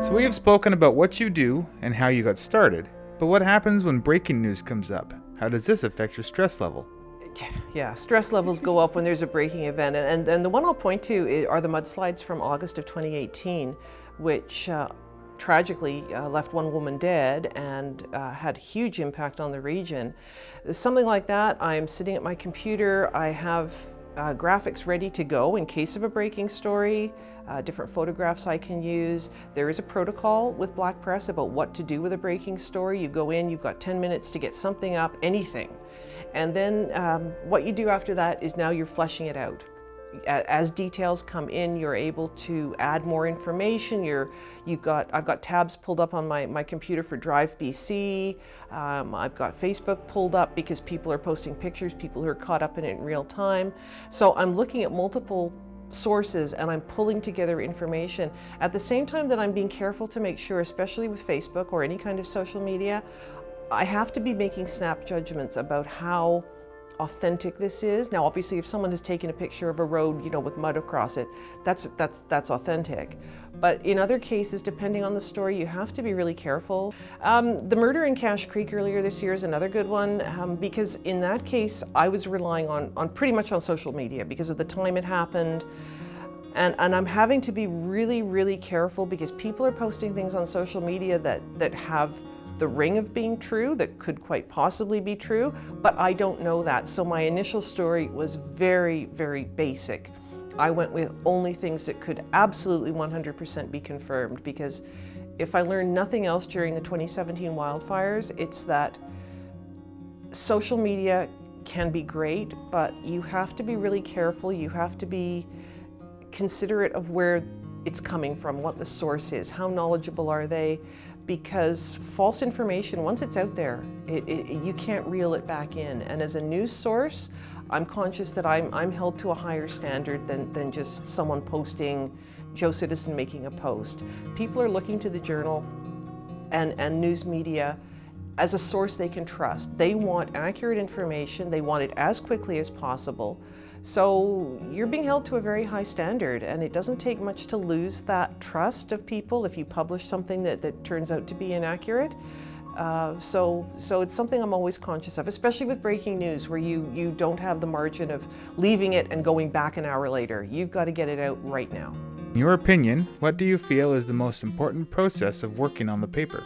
So we have spoken about what you do and how you got started, but what happens when breaking news comes up? How does this affect your stress level? Yeah, stress levels go up when there's a breaking event, and the one I'll point to are the mudslides from August of 2018, which tragically left one woman dead and had huge impact on the region. Something like that, I'm sitting at my computer, I have graphics ready to go in case of a breaking story, different photographs I can use. There is a protocol with Black Press about what to do with a breaking story. You go in, you've got 10 minutes to get something up, anything. And then what you do after that is now you're fleshing it out. As details come in, you're able to add more information. I've got tabs pulled up on my computer for Drive BC. I've got Facebook pulled up because people are posting pictures, people who are caught up in it in real time. So I'm looking at multiple sources and I'm pulling together information at the same time that I'm being careful to make sure, especially with Facebook or any kind of social media, I have to be making snap judgments about how authentic this is. Now, obviously, if someone has taken a picture of a road, with mud across it, that's authentic. But in other cases, depending on the story, you have to be really careful. The murder in Cache Creek earlier this year is another good one, because in that case, I was relying on pretty much on social media because of the time it happened. And I'm having to be really, really careful because people are posting things on social media that have the ring of being true, that could quite possibly be true, but I don't know that. So my initial story was very, very basic. I went with only things that could absolutely 100% be confirmed, because if I learned nothing else during the 2017 wildfires, it's that social media can be great, but you have to be really careful. You have to be considerate of where it's coming from, what the source is, how knowledgeable are they, because false information, once it's out there, you can't reel it back in. And as a news source, I'm conscious that I'm held to a higher standard than just someone posting, Joe Citizen making a post. People are looking to the Journal and news media as a source they can trust. They want accurate information, they want it as quickly as possible. So you're being held to a very high standard, and it doesn't take much to lose that trust of people if you publish something that turns out to be inaccurate. So it's something I'm always conscious of, especially with breaking news, where you don't have the margin of leaving it and going back an hour later. You've got to get it out right now. In your opinion, what do you feel is the most important process of working on the paper?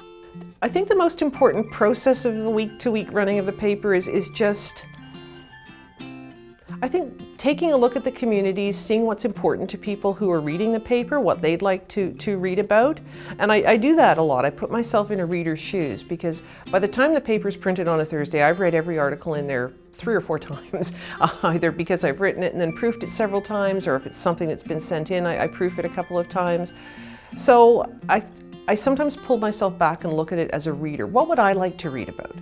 I think the most important process of the week-to-week running of the paper is just, I think, taking a look at the communities, seeing what's important to people who are reading the paper, what they'd like to read about. And I do that a lot. I put myself in a reader's shoes, because by the time the paper's printed on a Thursday, I've read every article in there 3 or 4 times, either because I've written it and then proofed it several times, or if it's something that's been sent in, I proof it a couple of times. So I sometimes pull myself back and look at it as a reader. What would I like to read about?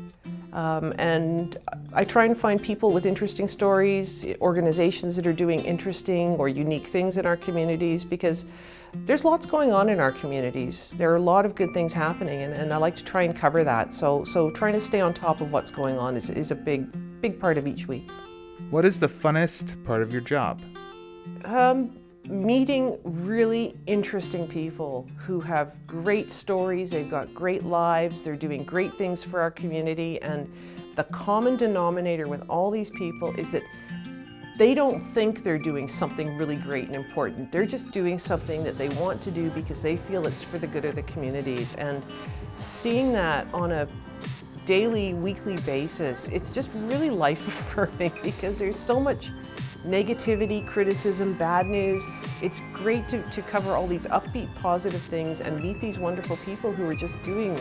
And I try and find people with interesting stories, organizations that are doing interesting or unique things in our communities, because there's lots going on in our communities. There are a lot of good things happening, and I like to try and cover that. So trying to stay on top of what's going on is a big part of each week. What is the funnest part of your job? Meeting really interesting people who have great stories, they've got great lives, they're doing great things for our community, and the common denominator with all these people is that they don't think they're doing something really great and important. They're just doing something that they want to do because they feel it's for the good of the communities. And seeing that on a daily, weekly basis, it's just really life-affirming, because there's so much negativity, criticism, bad news. It's great to cover all these upbeat, positive things and meet these wonderful people who are just doing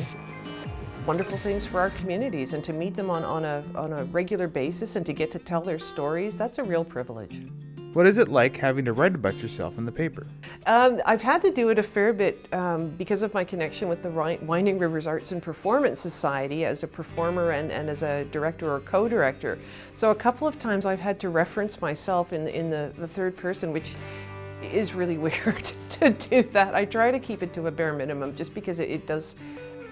wonderful things for our communities, and to meet them on a regular basis and to get to tell their stories, that's a real privilege. What is it like having to write about yourself in the paper? I've had to do it a fair bit because of my connection with the Winding Rivers Arts and Performance Society as a performer and as a director or co-director. So a couple of times I've had to reference myself in the third person, which is really weird to do that. I try to keep it to a bare minimum just because it does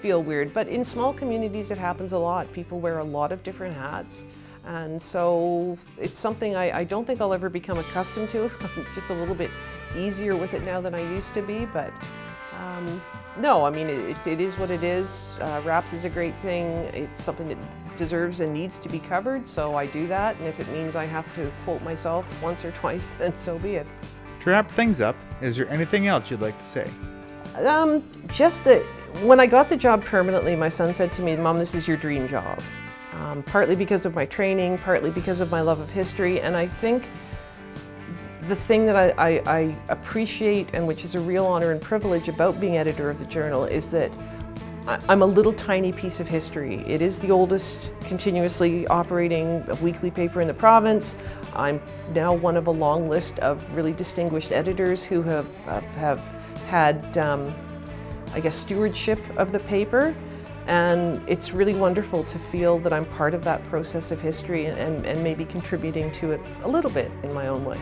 feel weird. But in small communities it happens a lot. People wear a lot of different hats. And so it's something I don't think I'll ever become accustomed to. I'm just a little bit easier with it now than I used to be, but No, I mean, it is what it is. RAPS is a great thing. It's something that deserves and needs to be covered, so I do that. And if it means I have to quote myself once or twice, then so be it. To wrap things up, is there anything else you'd like to say? Just that when I got the job permanently, my son said to me, "Mom, this is your dream job." Partly because of my training, partly because of my love of history, and I think the thing that I appreciate, and which is a real honor and privilege about being editor of the journal, is that I'm a little tiny piece of history. It is the oldest continuously operating weekly paper in the province. I'm now one of a long list of really distinguished editors who have had, I guess, stewardship of the paper. And it's really wonderful to feel that I'm part of that process of history and maybe contributing to it a little bit in my own way.